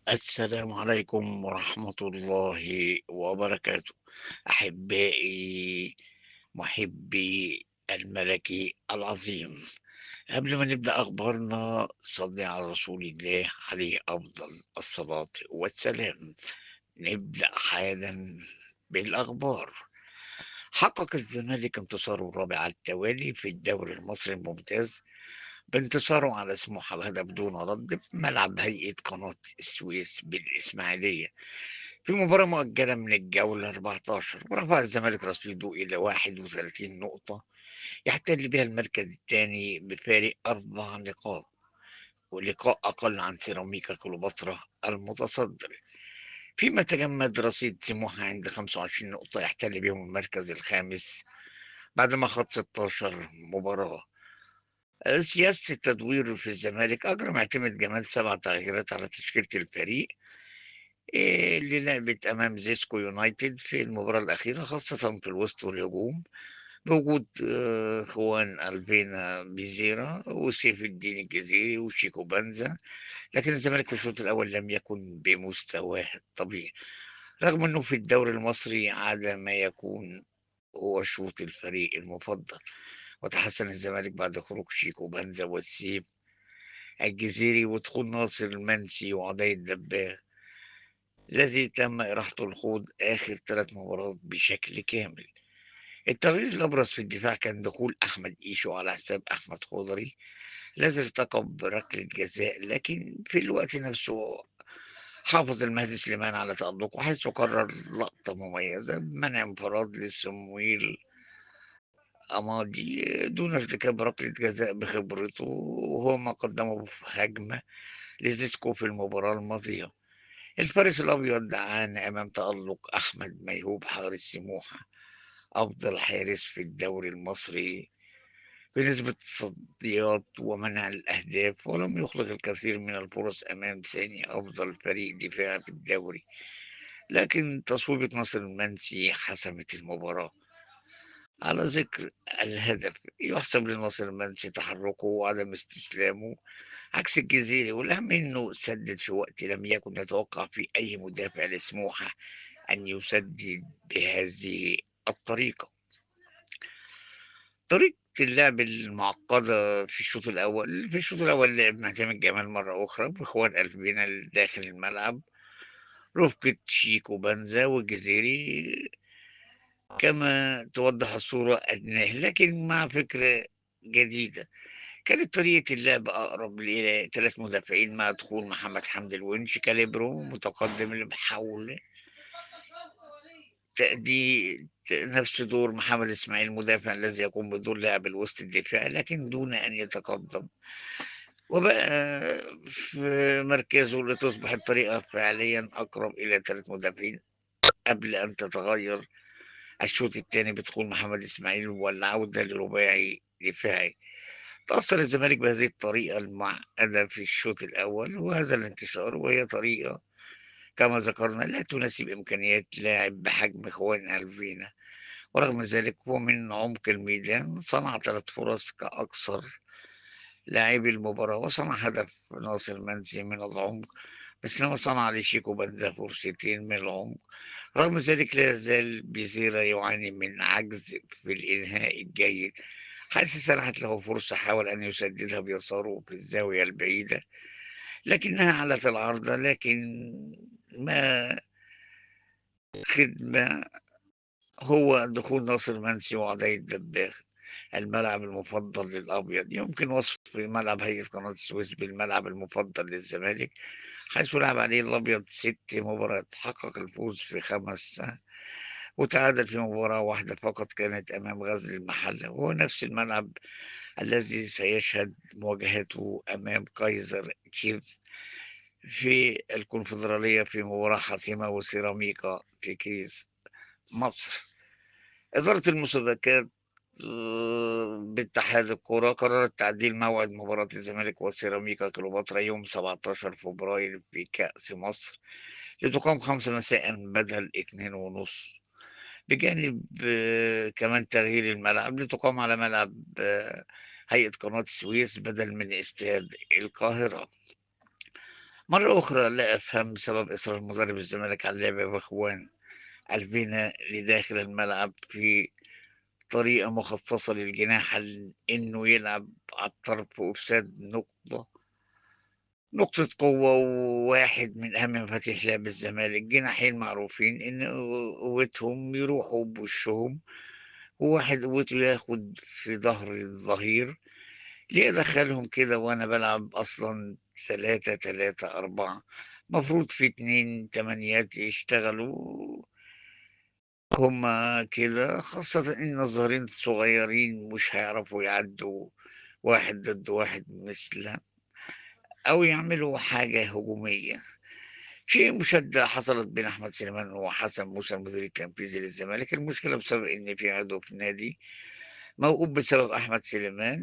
السلام عليكم ورحمة الله وبركاته. أحبائي محبي الملكي العظيم، قبل ما نبدأ أخبارنا صلي على رسول الله عليه أفضل الصلاة والسلام. نبدأ حالا بالأخبار. حقق الزمالك انتصاره الرابع على التوالي في الدوري المصري الممتاز بانتصاره على سموحة بهدف دون رد في ملعب هيئة قناة السويس بالإسماعيلية في مباراة مؤجلة من الجولة 14، ورفع الزمالك رصيده إلى 31 نقطة يحتل بها المركز الثاني بفارق 4 نقاط، ولقاء أقل عن سيراميكا كليوباترا المتصدر، فيما تجمد رصيد سموحة عند 25 نقطة يحتل بهم المركز الخامس بعدما خاض 16 مباراة. سياسة التدوير في الزمالك أجرى معتمد جمال 7 تغييرات على تشكيلة الفريق اللي لعبت أمام زيسكو يونايتد في المباراة الأخيرة، خاصة في الوسط والهجوم، بوجود خوان ألفينا بيزيرا وسيف الدين الجزيري وشيكو بنزا. لكن الزمالك في الشوط الأول لم يكن بمستواه الطبيعي، رغم أنه في الدوري المصري عاد ما يكون هو شوط الفريق المفضل. وتحسن الزمالك بعد خروج شيكو بنزا والسيف الجزيري ودخول ناصر المنسي وعضي الدباغ الذي تم إراحته الخوض آخر 3 مباريات بشكل كامل. التغيير الأبرز في الدفاع كان دخول أحمد إيشو على حساب أحمد خضري الذي ارتكب بركلة جزاء، لكن في الوقت نفسه حافظ المهدي سليمان على تألقه حيث قرر لقطة مميزة بمنع انفراد لصمويل أماضي دون ارتكاب ركلة جزاء بخبرته، وهو ما قدمه في هجمة لزيسكو في المباراة الماضية. الفارس الأبيض عانى أمام تألق أحمد ميهوب حارس سموحة، أفضل حارس في الدوري المصري بنسبة التصديات ومنع الأهداف، ولم يخلق الكثير من الفرص أمام ثاني أفضل فريق دفاع في الدوري. لكن تصويبة ناصر المنسي حسمت المباراة. على ذكر الهدف، يحسب لناصر المنسي تحركه وعدم استسلامه عكس الجزيري، والأهم إنه سدد في وقت لم يكن يتوقع في أي مدافع لسموحة أن يسدد بهذه الطريقة. طريقة اللعب المعقدة في الشوط الأول لعب معتمد جمال مرة أخرى بإخوان قلبنا داخل الملعب، رفقة شيكو بنزا والجزيري كما توضح الصورة أدناه، لكن مع فكرة جديدة. كانت طريقة اللعب أقرب إلى 3 مدافعين مع دخول محمد حمدي الونش كاليبرو متقدم بحول تأدي نفس دور محمد إسماعيل المدافع الذي يقوم بدور لاعب الوسط الدفاعي لكن دون أن يتقدم، وبقى في مركزه لتصبح الطريقة فعليا أقرب إلى 3 مدافعين قبل أن تتغير الشوط الثاني بدخول محمد إسماعيل والعودة لرباعي دفاعي. تأثر الزمالك بهذه الطريقة المعقدة في الشوط الأول وهذا الانتشار، وهي طريقة كما ذكرنا لا تناسب إمكانيات لاعب بحجم خوان ألفينا. ورغم ذلك هو من عمق الميدان صنع 3 فرص كأكثر لاعبي المباراة، وصنع هدف ناصر منسي من العمق مثلما صنع لشيكو بنزا فرصتين من العمق. رغم ذلك لا يزال بيزيرا يعاني من عجز في الإنهاء الجيد، حيث سنحت له فرصة حاول أن يسددها بيساره في الزاوية البعيدة لكنها علت العارضة، لكن ما خدمة هو دخول ناصر منسي وعلي الدباغ. الملعب المفضل للأبيض يمكن وصف ملعب هيئة قناة السويس بالملعب المفضل للزمالك، حيث لعب عليه الأبيض 6 مباريات، حقق الفوز في 5 وتعادل في مباراة واحدة فقط كانت أمام غزل المحلة، وهو نفس الملعب الذي سيشهد مواجهته أمام كايزر تشيف في الكونفدرالية في مباراة حاسمة وسيراميكا في كيس مصر. إدارة المسابقات باتحاد الكرة قررت تعديل موعد مباراة الزمالك وسيراميكا كليوباترا يوم 17 فبراير في كأس مصر لتقام 5 مساء بدل 2:30، بجانب كمان تغيير الملعب لتقام على ملعب هيئة قناة السويس بدل من استاد القاهرة. مرة أخرى لا أفهم سبب إصرار مدرب الزمالك على اللعب بإخوان قلبنا لداخل الملعب في طريقة مخصصة للجناح إنه يلعب على الطرف وإفساد نقطة قوة، وواحد من أهم مفاتيح لعب الزمالك. جناحين معروفين إن قوتهم يروحوا بوشهم، وواحد قوته ياخد في ظهر الظهير. ليه أدخّلهم كده وأنا بالعب أصلًا 3-3-4؟ مفروض في 2 تمانيات يشتغلوا هُم كده، خاصةً إن الظهيرين صغيّرين مش هيعرفوا يعدّوا واحد ضد واحد مثلًا أو يعملوا حاجة هجومية. في مشادة حصلت بين أحمد سليمان وحسن موسى المدير التنفيذي للزمالك. المشكلة بسبب إن في عضو في النادي موقوف بسبب أحمد سليمان،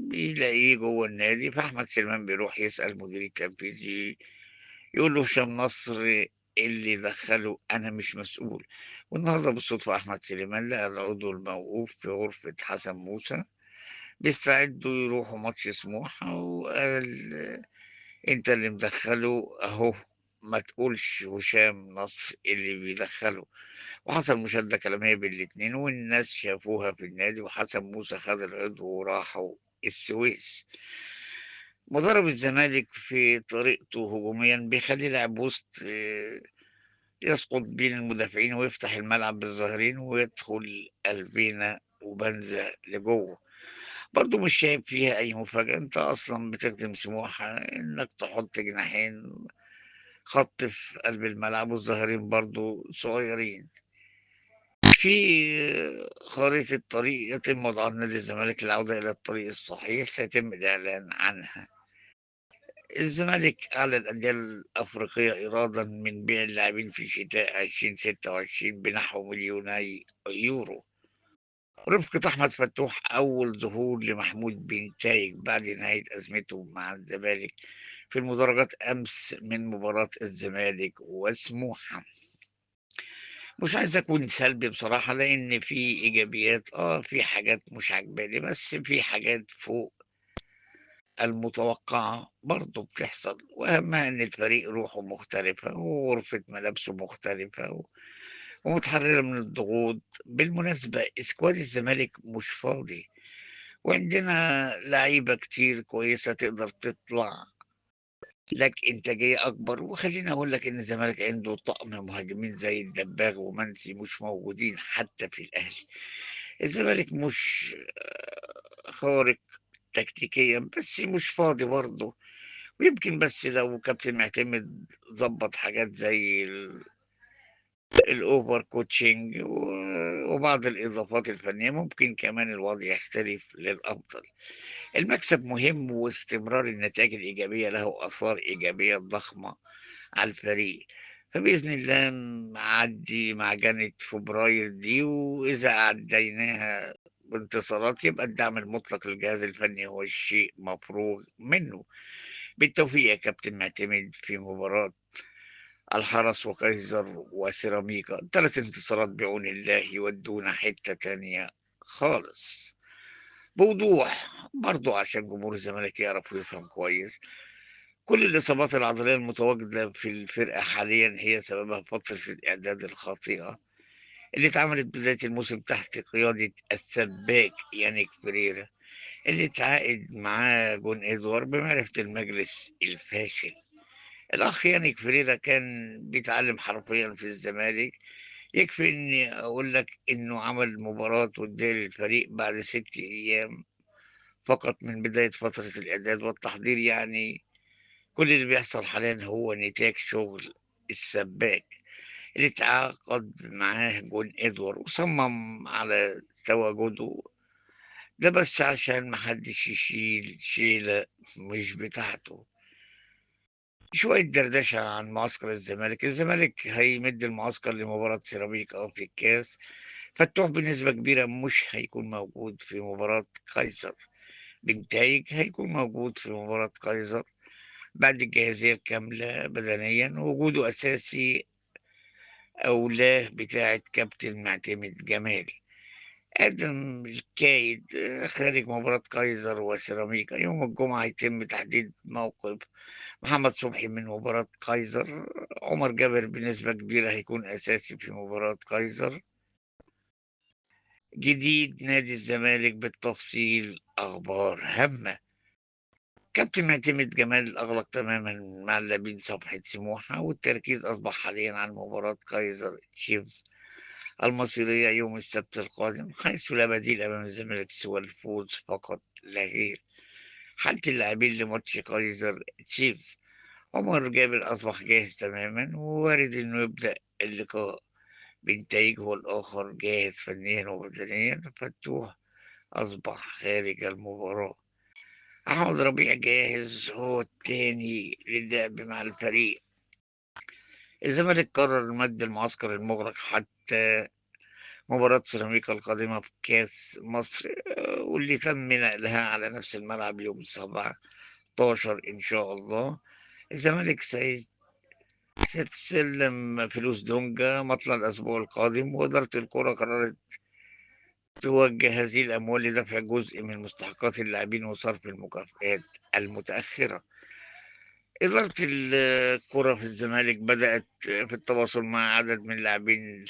بيلاقيه جوّه النادي، فأحمد سليمان بيروح يسأل المدير التنفيذي، يقول له: هشام نصر إيه اللي دخّله؟ أنا مش مسؤول. والنهارده بالصدفة أحمد سليمان لقى العضو الموقوف في غرفة حسن موسى بيستعدوا يروحوا ماتش سموحة، وقال: أنت اللي مدخّله أهو، ما تقولش هشام نصر اللي بيدخّله. وحصل مشادة كلامية بين الاتنين، والناس شافوها في النادي، وحسن موسى خد العضو وراحوا السويس. مدرب الزمالك في طريقته هجوميا بيخلي لاعب وسط يسقط بين المدافعين ويفتح الملعب بالظاهرين ويدخل الفينا وبنزا لجوه. برضه مش شايف فيها أي مفاجأة، أنت أصلا بتخدم سموحة إنك تحط جناحين خط في قلب الملعب والظاهرين برضه صغيرين. في خريطة طريق يتم وضعها لنادي الزمالك للعودة إلى الطريق الصحيح، سيتم الإعلان عنها. الزمالك أعلى الأندية الأفريقية إيرادا من بيع اللاعبين في شتاء 2026 بنحو مليوني يورو. رفقة أحمد فتوح أول ظهور لمحمود بنتايج بعد نهاية أزمته مع الزمالك في المدرجات أمس من مباراة الزمالك وسموحة. مش عايز أكون سلبي بصراحة، لإن في إيجابيات، في حاجات مش عاجباني، بس في حاجات فوق المتوقعة برضه بتحصل، وأهمها إن الفريق روحه مختلفة وغرفة ملابسه مختلفة ومتحررة من الضغوط. بالمناسبة اسكواد الزمالك مش فاضي، وعندنا لعيبة كتير كويسة تقدر تطلع لك إنتاجية أكبر. وخلّيني أقول لك إن الزمالك عنده طقم مهاجمين زي الدباغ ومنسي مش موجودين حتى في الأهلي. الزمالك مش خارق تكتيكيًا، بس مش فاضي برضه. ويمكن بس لو كابتن معتمد ضبّط حاجات زي الover coaching وبعض الإضافات الفنية، ممكن كمان الوضع يختلف للأفضل. المكسب مهم، واستمرار النتائج الإيجابية له آثار إيجابية ضخمة على الفريق. فبإذن الله نعدّي معجنة فبراير دي، وإذا عدّيناها بانتصارات يبقى الدعم المطلق للجهاز الفني هو الشيء مفروغ منه. بالتوفيق يا كابتن معتمد في مباراة الحرس وقيصر وسيراميكا، 3 انتصارات بعون الله يودونا حتّة تانية خالص. بوضوح برضه عشان جمهور الزمالك يعرف ويفهم كويس، كل الإصابات العضلية المتواجدة في الفرقة حاليًا هي سببها فترة الإعداد الخاطئة اللي اتعملت بداية الموسم تحت قيادة السباك يانيك فريرا، اللي اتعاقد معاه جون إدوارد بمعرفة المجلس الفاشل. الأخ يانيك فريرا كان بيتعلم حرفيًا في الزمالك. يكفي إني أقول لك إنه عمل مباراة ودية للفريق بعد 6 أيام فقط من بداية فترة الإعداد والتحضير. يعني كل اللي بيحصل حاليًا هو نتاج شغل السباك اللي اتعاقد معاه جون إدوارد وصمم على تواجده، ده بس عشان ما حدش يشيل شيلة مش بتاعته. شوية دردشة عن معسكر الزمالك. الزمالك هيمد المعسكر لمباراة سيراميكا في الكاس. فتوح بنسبة كبيرة مش هيكون موجود في مباراة قيصر. بنتايج هيكون موجود في مباراة قيصر بعد الجاهزية الكاملة بدنيًا. وجوده أساسي أو لا بتاعة كابتن معتمد جمال. آدم الكايد خارج مباراة كايزر وسيراميكا. يوم الجمعة هيتم تحديد موقف محمد صبحي من مباراة كايزر. عمر جابر بنسبة كبيرة هيكون أساسي في مباراة كايزر. جديد نادي الزمالك بالتفصيل، أخبار هامة. كابتن معتمد جمال أغلق تماما مع اللاعبين صفحة سموحة، والتركيز أصبح حاليا على مباراة كايزر تشيفز المصيرية يوم السبت القادم، حيث لا بديل أمام الزمالك سوى الفوز فقط لا غير. حالة اللاعبين لماتش كايزر تشيفز: عمر جابر أصبح جاهز تماما، ووارد إنه يبدأ اللقاء بنتائج، والآخر جاهز فنيا وبدنيا. فتوح أصبح خارج المباراة. أحمد ربيع جاهز، هو التاني للعب مع الفريق. الزمالك قرر مد المعسكر المغلق حتى مباراة سيراميكا القادمة في كأس مصر، واللي تم نقلها على نفس الملعب يوم 17 إن شاء الله. الزمالك ستسلم فلوس دونجا مطلع الأسبوع القادم، وإدارة الكرة قررت توجه هذه الأموال لدفع جزء من مستحقات اللاعبين وصرف المكافآت المتأخرة. إدارة الكرة في الزمالك بدأت في التواصل مع عدد من اللاعبين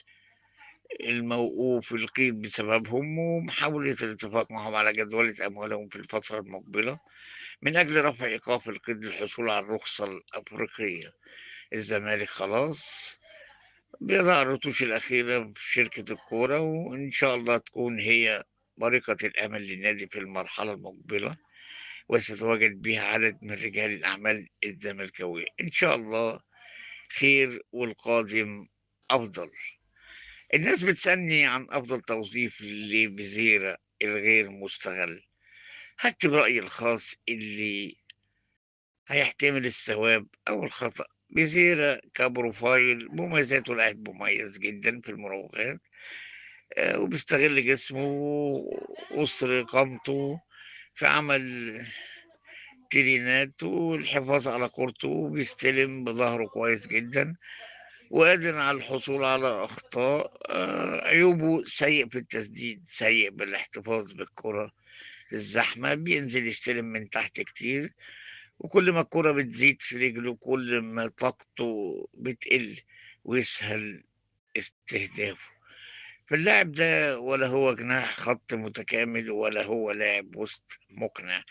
الموقوف القيد بسببهم، ومحاولة الاتفاق معهم على جدولة أموالهم في الفترة المقبلة من أجل رفع إيقاف القيد للحصول على الرخصة الأفريقية. الزمالك خلاص بيضع الرتوش الأخيرة في شركة الكورة، وإن شاء الله تكون هي بريقة الأمل للنادي في المرحلة المقبلة، وستتواجد بها عدد من رجال الأعمال الزملكاوية. إن شاء الله خير والقادم أفضل. الناس بتسألني عن أفضل توظيف لبزيرة الغير مستغل. هكتب رأيي الخاص اللي هيحتمل الثواب أو الخطأ. بزيرة كبروفايل مميزاته لاعب مميز جدا في المراوغات، وبيستغل جسمه وسط قامته في عمل ترينات والحفاظ على كورته، بيستلم بظهره كويس جدا، وقادر على الحصول على أخطاء. عيوبه سيء في التسديد، سيء بالاحتفاظ بالكرة في الزحمة، بينزل يستلم من تحت كتير، وكل ما الكرة بتزيد في رجله كل ما طاقته بتقل ويسهل استهدافه. فاللاعب ده ولا هو جناح خط متكامل، ولا هو لاعب وسط مقنع،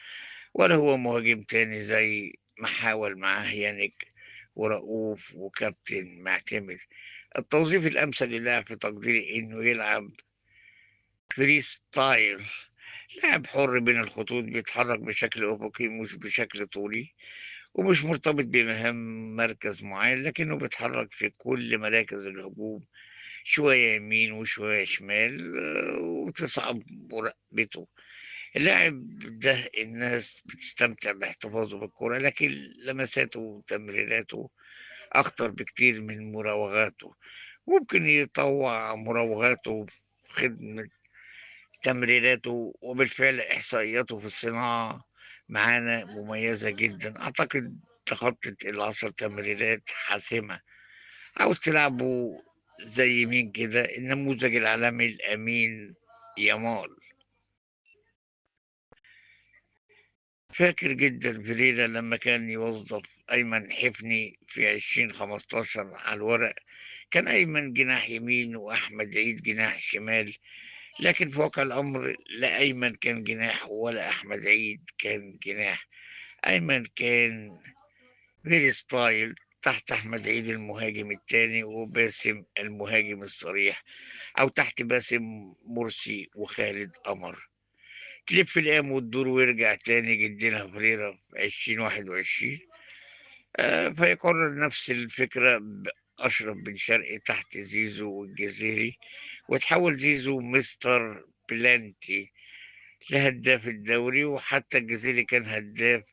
ولا هو مهاجم تاني زي ما حاول معاه يانيك ورؤوف وكابتن معتمد. التوظيف الأمثل للاعب في تقديري إنه يلعب فري ستايل، لاعب حر بين الخطوط، بيتحرك بشكل أفقي مش بشكل طولي، ومش مرتبط بمهام مركز معين، لكنه بيتحرك في كل مراكز الهجوم، شوية يمين وشوية شمال، وتصعب مراقبته. اللاعب ده الناس بتستمتع باحتفاظه بالكرة، لكن لمساته وتمريراته أخطر بكتير من مراوغاته. ممكن يطوع مراوغاته في خدمة تمريراته، وبالفعل إحصائياته في الصناعة معانا مميزة جدا. أعتقد تخطت ال10 تمريرات حاسمة. عاوز تلعبه زي مين كده؟ النموذج العالمي الأمين يامال. فاكر جدا فيريرا لما كان يوظف أيمن حفني في 2015 على الورق، كان أيمن جناح يمين وأحمد عيد جناح شمال، لكن في واقع الأمر لا أيمن كان جناح ولا أحمد عيد كان جناح. أيمن كان فيري ستايل تحت أحمد عيد المهاجم التاني، وباسم المهاجم الصريح، أو تحت باسم مرسي وخالد قمر. تلف الأيام وتدور ويرجع تاني جدنا فريرة في 2021، فيكرر نفس الفكرة بأشرف بن شرقي تحت زيزو والجزيري، وتحول زيزو مستر بلانتي لهداف الدوري، وحتى الجزيري كان هداف.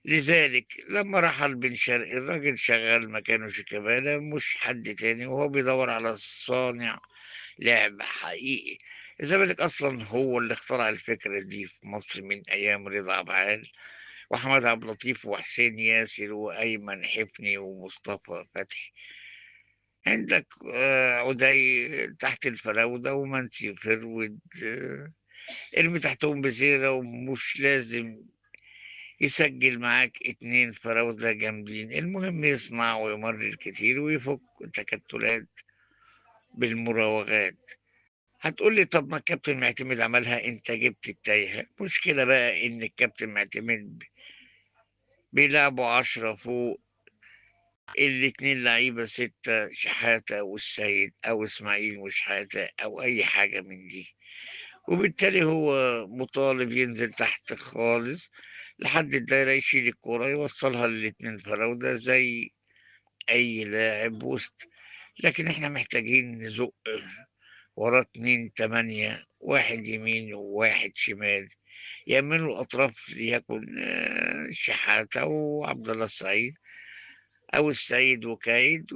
لذلك لما رحل بن شرقي الراجل شغال مكانه شيكابالا مش حد تاني، وهو بيدور على صانع لعب حقيقي. الزمالك أصلا هو اللي اخترع الفكرة دي في مصر من أيام رضا عبعال وأحمد عبد اللطيف وحسين ياسر وأيمن حفني ومصطفى فتحي. عندك عُدي تحت الفراودة ومنسي فرود، ارمي تحتهم بزيرة ومش لازم يسجّل معاك 2 فراودة جامدين، المهم يصنع ويمرّر كتير ويفُك تكتلات بالمراوغات. هتقول لي طب ما الكابتن معتمد عملها، أنت جبت التايهة. المشكلة بقى إن الكابتن معتمد بيلعبوا 10 فوق، الاتنين لعيبة 6، شحاتة والسيد أو إسماعيل وشحاتة أو أي حاجة من دي، وبالتالي هو مطالب ينزل تحت خالص لحد الدايرة، يشيل الكورة يوصّلها للاتنين فراودة زي أي لاعب وسط. لكن إحنا محتاجين نزُق وراه 2 8، واحد يمين وواحد شمال، يأمّنوا الأطراف ليكن شحاتة وعبد الله السعيد أو السيد وكايد،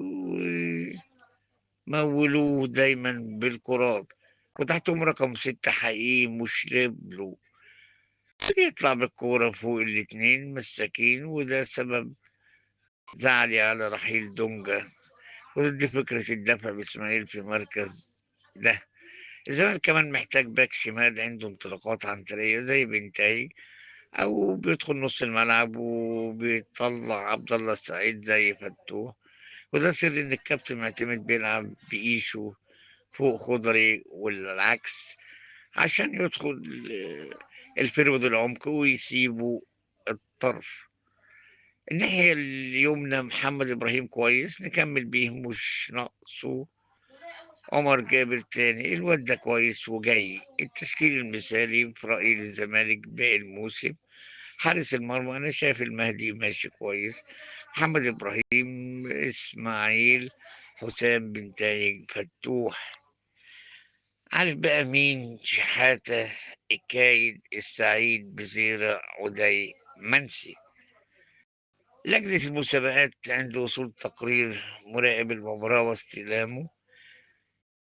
وموّلوه دايمًا بالكرات، وتحتهم رقم 6 حقيقي مش ليبرو، بيطلع بالكورة فوق الاتنين مساكين، وده سبب زعلي على رحيل دونجا، وضد فكرة الدفع بإسماعيل في مركز ده. الزمالك كمان محتاج باك شمال عنده انطلاقات عنترية زي بنتايج، أو بيدخل نص الملعب وبيطلّع عبد الله السعيد زي فتوح، وده سر إن الكابتن معتمد بيلعب بقيشه فوق خضري والعكس، عشان يدخل الفيرود العمق ويسيبوا الطرف. الناحية اليمنى محمد إبراهيم كويس نكمّل بيه، مش ناقصه عمر جابر تاني، الواد ده كويس وجاي. التشكيل المثالي في رأيي للزمالك باقي الموسم: حارس المرمى أنا شايف المهدي ماشي كويس، محمد إبراهيم، إسماعيل، حسام بنتايج، فتوح. عارف بقى مين؟ شحاتة، الكايد، السعيد، بزيرة، عدي، منسي. لجنة المسابقات عند وصول تقرير مراقب المباراة واستلامه،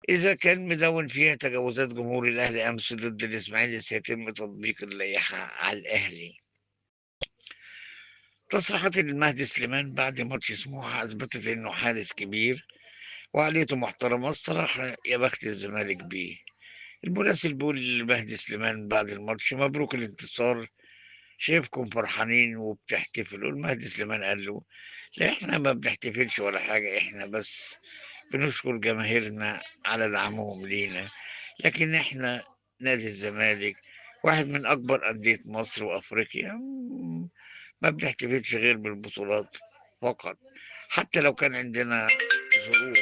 إذا كان مدون فيها تجاوزات جمهور الأهلي أمس ضد الإسماعيلي سيتم تطبيق اللائحة على الأهلي. تصريحات المهدي سليمان بعد ماتش سموحة أثبتت إنه حارس كبير وعقليته محترمة. الصراحة يا بخت الزمالك بيه. المراسل بيقول لمهدي سليمان بعد الماتش: مبروك الانتصار، شايفكم فرحانين وبتحتفلوا. المهدي سليمان قال له: لا، احنا ما بنحتفلش ولا حاجة، احنا بس بنشكر جماهيرنا على دعمهم لينا. لكن احنا نادي الزمالك واحد من أكبر أندية مصر وأفريقيا، ما بنحتفلش غير بالبطولات فقط، حتى لو كان عندنا ظروف.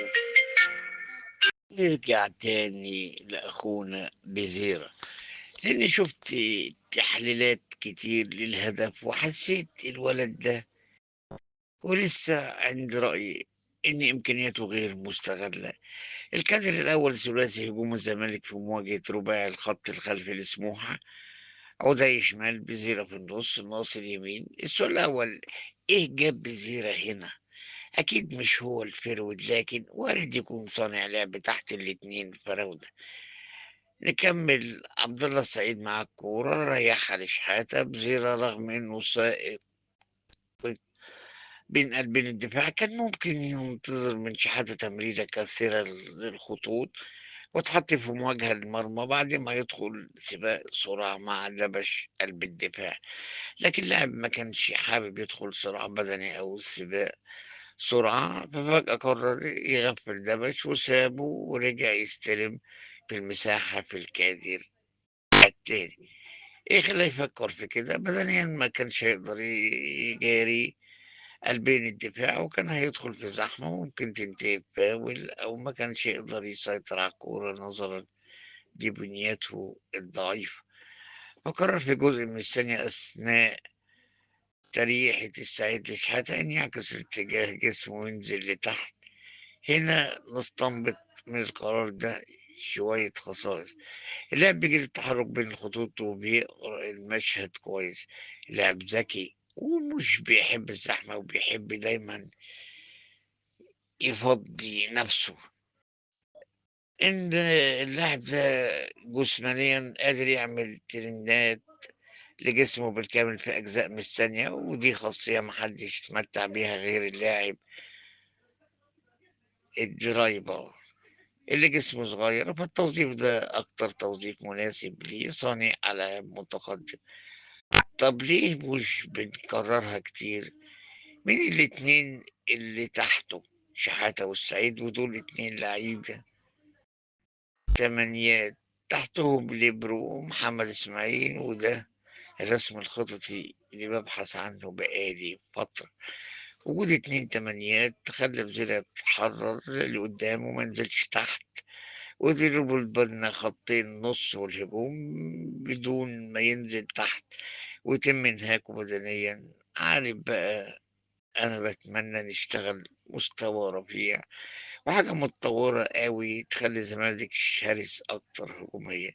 نرجع تاني لأخونا بزيرة، لأني شفت تحليلات كتير للهدف وحسيت الولد ده ولسه عند رأيي إن إمكانياته غير مستغلة. الكادر الأول ثلاثي هجوم الزمالك في مواجهة رباعي الخط الخلفي لسموحة: عدي شمال، بزيرة في النص، ناصر يمين. السؤال الأول: إيه جاب بزيرة هنا؟ أكيد مش هو الفيرود، لكن وارد يكون صانع لعب تحت الاتنين فراودة. نكمل. عبد الله السعيد مع الكورة ريحها لشحاتة. بزيرة رغم إنه سائق بين قلبين الدفاع كان ممكن ينتظر من شحاتة تمريرة كثيرة للخطوط وتحط في مواجهة للمرمى بعد ما يدخل سباق سرعة مع دبش قلب الدفاع. لكن اللاعب ما كانش حابب يدخل صراع بدني أو سباق سرعة، ففجأة قرر يغفل دبش وسابه ورجع يستلم في المساحة في الكادر التاني. إيه خلاه يفكر في كده؟ بدنيا ما كانش هيقدر يجاري قلبين الدفاع، وكان هيدخل في زحمة وممكن تنتهي بفاول، أو ما كانش يقدر يسيطر على الكورة نظرا لبنيته الضعيفة. فقرر في جزء من الثانية أثناء تريحة السعيد لشحاتة أن يعكس اتجاه جسمه وينزل لتحت. هنا نستنبط من القرار ده شوية خصائص: اللاعب بيجري التحرك بين الخطوط وبيقرأ المشهد كويس، اللاعب ذكي ومش بيحب الزحمة وبيحب دايما يفضي نفسه. إن اللاعب ده جسمانيا قادر يعمل ترندات لجسمه بالكامل في أجزاء من الثانية، ودي خاصية محدش يتمتع بيها غير اللاعب الدرايفر اللي جسمه صغير، فالتوظيف ده أكتر توظيف مناسب ليه، صانع ألعاب متقدم. طب ليه مش بنكررها كتير؟ مين الاتنين اللي تحته؟ شحاتة والسعيد، ودول اتنين لعيبة تمانيات. تحتهم ليبرو ومحمد إسماعيل، وده الرسم الخططي اللي ببحث عنه بقالي فترة. وجود اتنين تمانيات خلى بزيرة يتحرر لقدام وما نزلش تحت، وضربوا البنا خطين نص والهجوم بدون ما ينزل تحت ويتم انهاكه بدنيا. عارف بقى، أنا بتمنى نشتغل مستوى رفيع وحاجة متطورة قوي تخلي الزمالك شرس أكتر هجوميا.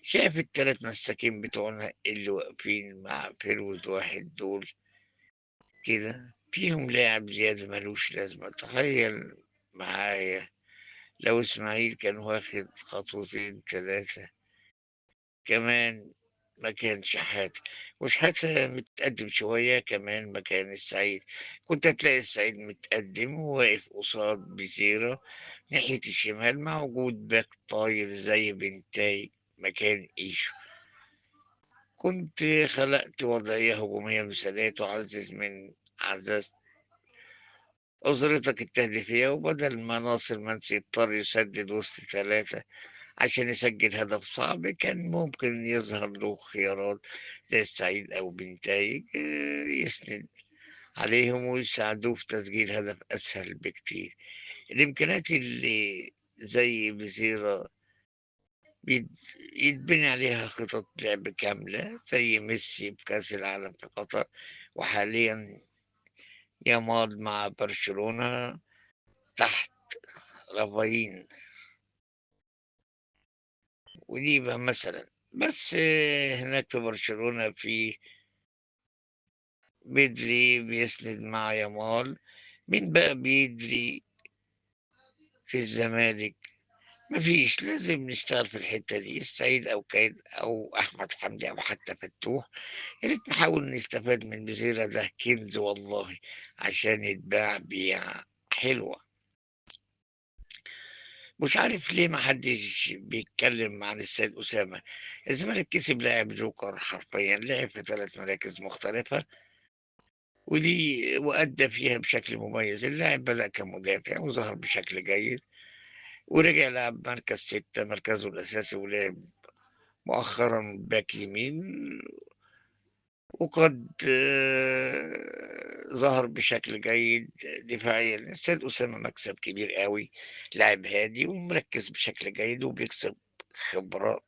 شايف التلات مساكين بتوعنا اللي واقفين مع فيرود واحد دول كده فيهم لاعب زيادة ملوش لازمة؟ تخيل معايا لو إسماعيل كان واخد خطوتين تلاتة كمان مكان شحاتة، وشحاتة متقدم شوية كمان مكان السعيد، كنت هتلاقي السعيد متقدم وواقف قصاد بزيرة ناحية الشمال مع وجود باك طاير زي بنتاي مكان إيشو. كنت خلقت وضعية هجومية مثالية تعزز من أعزاز أسرتك التهديفية، وبدل ما ناصر منسي يضطر يسدد وسط ثلاثة عشان يسجل هدف صعب، كان ممكن يظهر له خيارات زي السعيد أو بنتايج يسند عليهم ويساعدوه في تسجيل هدف أسهل بكتير. الإمكانيات اللي زي بزيرة بيت- يتبني عليها خطط لعب كاملة زي ميسي بكأس العالم في قطر، وحاليا يامال مع برشلونة تحت رافايين وليفا مثلا. بس هناك في برشلونة في بدري بيسند مع يامال. مين بقى بيدري في الزمالك؟ مفيش. لازم نشتغل في الحتة دي، السعيد أو كايد أو أحمد حمدي أو حتى فتوح. يا ريت نحاول نستفاد من بزيرة، ده كنز والله عشان يتباع بيع حلوة. مش عارف ليه محدش بيتكلم عن السيد أسامة. الزمالك كسب لاعب جوكر حرفيا، لعب في 3 مراكز مختلفة ودي وأدى فيها بشكل مميز. اللاعب بدأ كمدافع وظهر بشكل جيد، ورجع لعب مركز 6 مركزه الأساسي، ولعب مؤخرا باك يمين، وقد ظهر بشكل جيد دفاعيا. السيد أسامة مكسب كبير قوي، لاعب هادي ومركز بشكل جيد وبيكسب خبرات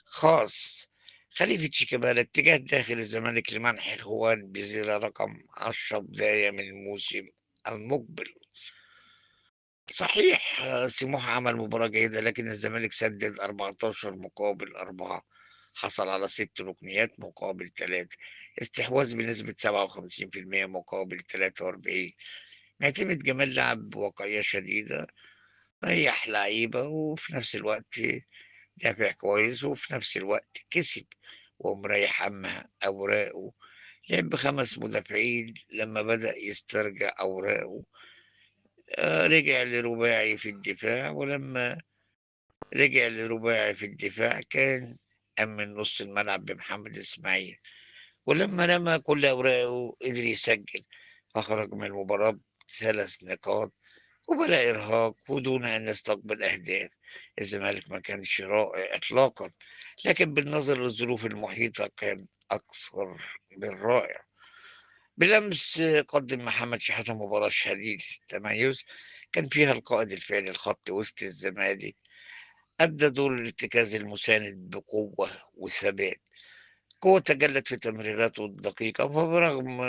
خاص. خليفة شيكابالا اتجاه داخل الزمالك لمنح إخوان بزيرة رقم 10 بداية من الموسم المقبل. صحيح سموحة عمل مباراة جيدة، لكن الزمالك سدد 14 مقابل 4، حصل على 6 ركنيات مقابل 3، استحواذ بنسبة 57% مقابل 43. معتمد جمال لعب بواقعية شديدة، ريح لعيبة وفي نفس الوقت دافع كويس، وفي نفس الوقت كسب ومريح أما أوراقه. لعب ب5 مدافعين لما بدأ يسترجع أوراقه. رجع لرباعي في الدفاع، ولما رجع لرباعي في الدفاع كان أمن نص الملعب بمحمد إسماعيل، ولما رمى كل أوراقه قدر يسجل، فخرج من المباراة ب3 نقاط وبلا إرهاق ودون أن يستقبل أهداف. الزمالك ما كانش رائع إطلاقا، لكن بالنظر للظروف المحيطة كان أكثر من رائع. بالأمس قدم محمد شحاتة مباراة شديدة التميز، كان فيها القائد الفعلي لخط وسط الزمالك، أدى دور الارتكاز المساند بقوة وثبات. قوة تجلت في تمريراته الدقيقة، فبرغم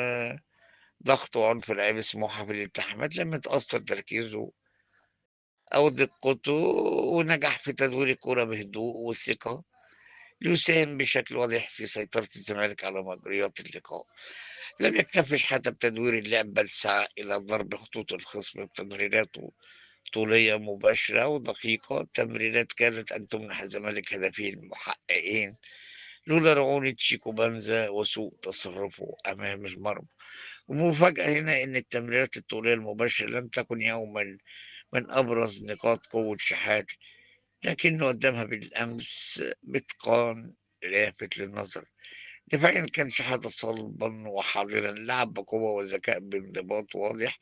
ضغط وعنف لعيب سموحة في الالتحامات لم يتأثر تركيزه أو دقته، ونجح في تدوير الكرة بهدوء وثقة ليساهم بشكل واضح في سيطرة الزمالك على مجريات اللقاء. لم يكتفش حتى بتدوير اللعب، بل سعى إلى ضرب خطوط الخصم بتمريرات طولية مباشرة ودقيقة. تمريرات كانت أن تمنح الزمالك هدفين محققين لولا رعونة شيكو بنزا وسوء تصرفه أمام المرمى. والمفاجأة هنا إن التمريرات الطولية المباشرة لم تكن يوما من أبرز نقاط قوة شحاتة، لكنه قدمها بالأمس بإتقان لافت للنظر. دفاعيا كان شحاتة صلبا وحاضرا، لعب بقوة وذكاء بانضباط واضح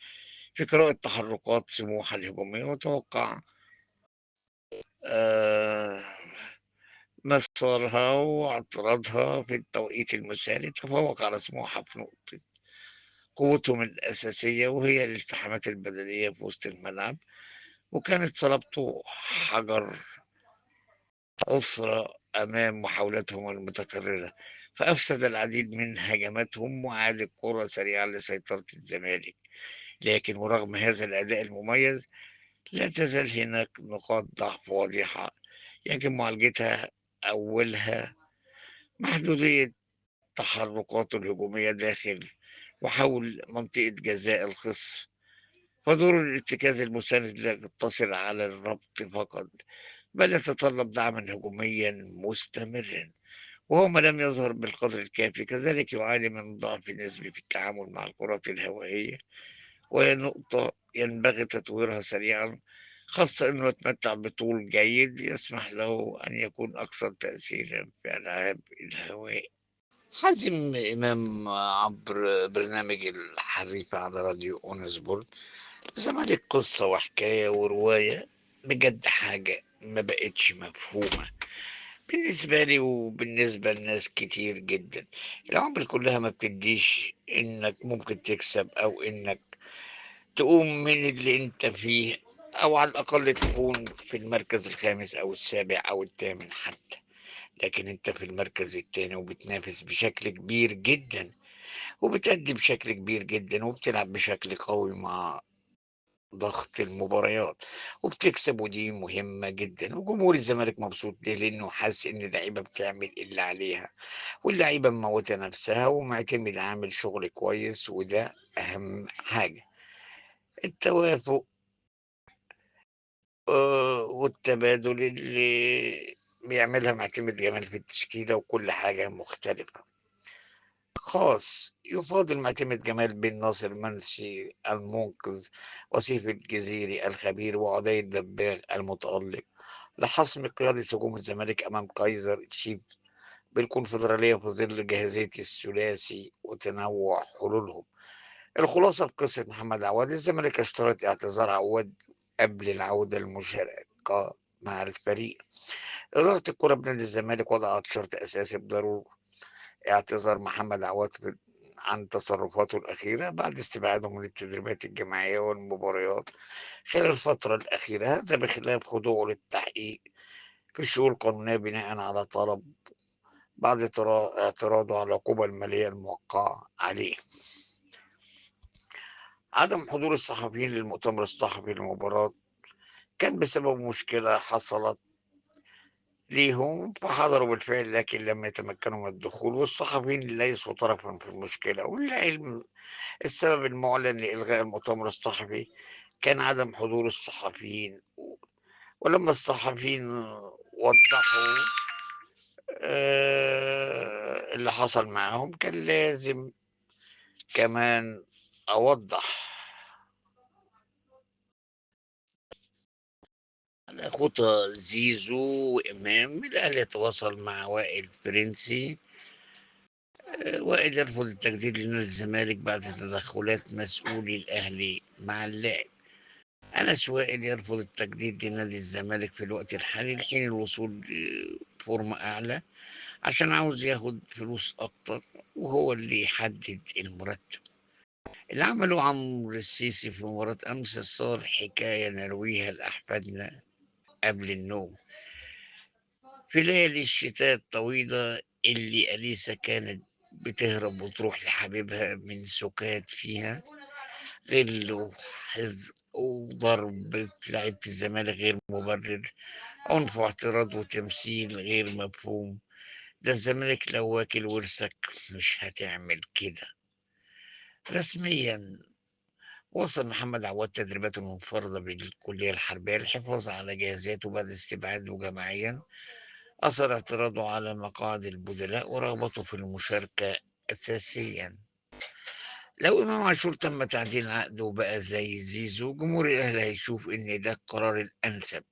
في قراءة تحركات سموحة الهجومية، وتوقع آه مسارها واعتراضها في التوقيت المثالي. تفوق على سموحة في نقطة قوتهم الأساسية، وهي الالتحامات البدنية في وسط الملعب، وكانت صلابته حجر أسرة أمام محاولاتهم المتكررة، فأفسد العديد من هجماتهم وعاد الكرة سريعا لسيطرة الزمالك. لكن ورغم هذا الأداء المميز لا تزال هناك نقاط ضعف واضحة يجب معالجتها. أولها محدودية تحركاته الهجومية داخل وحول منطقة جزاء الخصم، فدور الارتكاز المساند لا يقتصر على الربط فقط، بل يتطلب دعما هجوميا مستمرا، وهو ما لم يظهر بالقدر الكافي. كذلك يعاني من ضعف نسبي في التعامل مع الكرات الهوائية، وهي نقطة ينبغي تطويرها سريعا، خاصة أنه يتمتع بطول جيد يسمح له أن يكون أكثر تأثيرا في ألعاب الهواء. حازم إمام عبر برنامج الحريفة على راديو أونسبورت: الزمالك قصة وحكاية ورواية، بجد حاجة ما بقتش مفهومة بالنسبة لي وبالنسبة لناس كتير جدا. العمر كلها ما بتديش إنك ممكن تكسب أو إنك تقوم من اللي أنت فيه، أو على الأقل تكون في المركز الخامس أو السابع أو الثامن حتى، لكن أنت في المركز التاني وبتنافس بشكل كبير جدا، وبتأدي بشكل كبير جدا، وبتلعب بشكل قوي مع ضغط المباريات وبتكسب، ودي مهمة جدا. وجمهور الزمالك مبسوط ليه؟ لأنه حاسس إن اللعيبة بتعمل اللي عليها، واللعيبة مموتة نفسها ومعتمد عامل شغل كويس، وده أهم حاجة. التوافق والتبادل اللي بيعملها معتمد جمال في التشكيلة، وكل حاجة مختلفة خاص. يفاضل معتمد جمال بين ناصر منسي المنقذ، وسيف الجزيري الخبير، وعدي الدباغ المتألق لحسم قيادة هجوم الزمالك أمام كايزر تشيف بالكونفدرالية في ظل جاهزية الثلاثي وتنوع حلولهم. الخلاصة بقصة محمد عواد: الزمالك اشترط اعتذار عواد قبل العودة المشاركة مع الفريق. إدارة الكرة بنادي الزمالك وضعت شرط أساسي بضرورة اعتذار محمد عواد عن تصرفاته الأخيرة بعد استبعاده من التدريبات الجماعية والمباريات خلال الفترة الأخيرة، هذا بخلاف خضوعه للتحقيق في الشؤون القانونية بناء على طلب بعد اعتراضه على العقوبة المالية الموقعة عليه. عدم حضور الصحفيين للمؤتمر الصحفي للمباراة كان بسبب مشكلة حصلت ليهم، فحضروا بالفعل لكن لم يتمكنوا من الدخول، والصحفيين ليسوا طرفا في المشكلة. والعلم السبب المعلن لإلغاء المؤتمر الصحفي كان عدم حضور الصحفيين، ولما الصحفيين وضحوا اللي حصل معاهم كان لازم كمان أوضح. على خطى زيزو وإمام، الأهلي يتواصل مع وائل فرنسي. وائل يرفض التجديد لنادي الزمالك بعد تدخلات مسؤولي الأهلي مع اللاعب. أنس وائل يرفض التجديد لنادي الزمالك في الوقت الحالي لحين الوصول لفورمة أعلى، عشان عاوز ياخد فلوس أكتر، وهو اللي يحدد المرتب. اللي عمله عمرو السيسي في مباراة أمس صار حكاية نرويها لأحفادنا قبل النوم. في ليالي الشتاء الطويلة اللي أليسا كانت بتهرب وتروح لحبيبها من سكات فيها، غل وحزق وضرب في لعيبة الزمالك غير مبرر، عنف واعتراض وتمثيل غير مفهوم. ده الزمالك لو واكل ورثك مش هتعمل كده. رسميا وصل محمد عواد تدريباته المنفردة بالكلية الحربية للحفاظ على جاهزيته بعد استبعاده جماعيا، أثر اعتراضه على مقاعد البدلاء ورغبته في المشاركة أساسيا. لو إمام عاشور تم تعديل عقده وبقى زي زيزو، جمهور الأهلي هيشوف إن ده القرار الأنسب.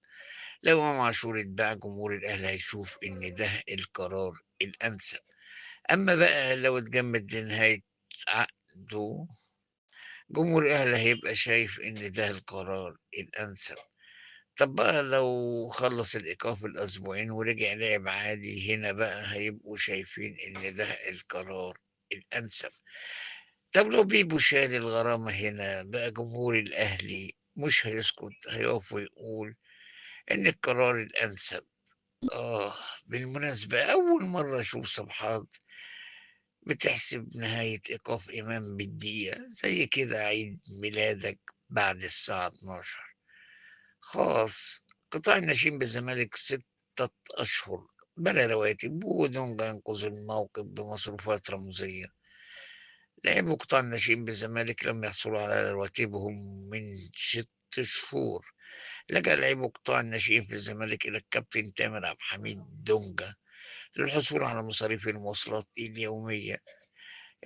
لو إمام عاشور اتباع، جمهور الأهلي هيشوف إن ده القرار الأنسب. أما بقى لو اتجمد لنهاية عقده، جمهور الأهلي هيبقى شايف إن ده القرار الأنسب. طب بقى لو خلص الإيقاف الأسبوعين ورجع لعب عادي، هنا بقى هيبقوا شايفين إن ده القرار الأنسب. طب لو بيبو شال الغرامة، هنا بقى جمهور الأهلي مش هيسكت، هيقف ويقول إن القرار الأنسب. آه، بالمناسبة أول مرة أشوف صفحات بتحسب نهاية إيقاف إمام بالدقيقة، زي كده عيد ميلادك بعد الساعة 12. خاص قطاع الناشئين بالزمالك 6 أشهر بلا رواتب، ودونجا ينقذ الموقف بمصروفات رمزية. لاعبو قطاع الناشئين بالزمالك لم يحصلوا على رواتبهم من 6 شهور. لجأ لاعبو قطاع الناشئين في الزمالك إلى الكابتن تامر عبد الحميد دونجا للحصول على مصاريف المواصلات اليومية.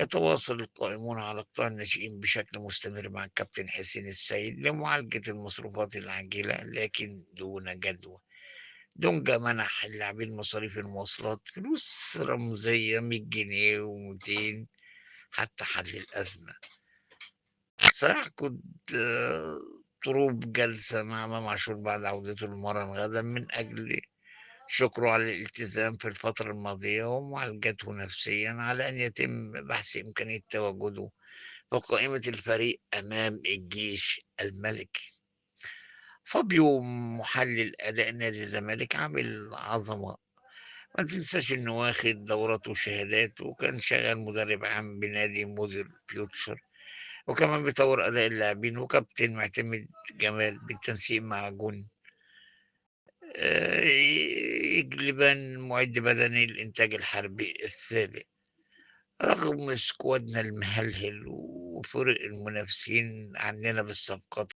يتواصل القائمون على قطاع الناشئين بشكل مستمر مع الكابتن حسين السيد لمعالجة المصروفات العاجلة، لكن دون جدوى. دونجا منح اللاعبين مصاريف المواصلات فلوس رمزية 100 جنيه و200 حتى حل الأزمة. سيعقد طروب جلسة مع إمام عاشور بعد عودته للمرن غدا من أجل شكره على الالتزام في الفترة الماضية ومعالجته نفسيا، على أن يتم بحث إمكانية تواجده في قائمة الفريق أمام الجيش الملكي. فابيو محلل أداء نادي الزمالك عامل عظمة، ما تنساش إنه واخد دورات وشهادات، وكان شغال مدرب عام بنادي موديل فيوتشر، وكمان بيطور أداء اللاعبين، وكابتن معتمد جمال بالتنسيق مع جون يجلبان معد بدني الإنتاج الحربي الثالث. رغم سكوادنا المهلهل وفرق المنافسين عننا بالصفقات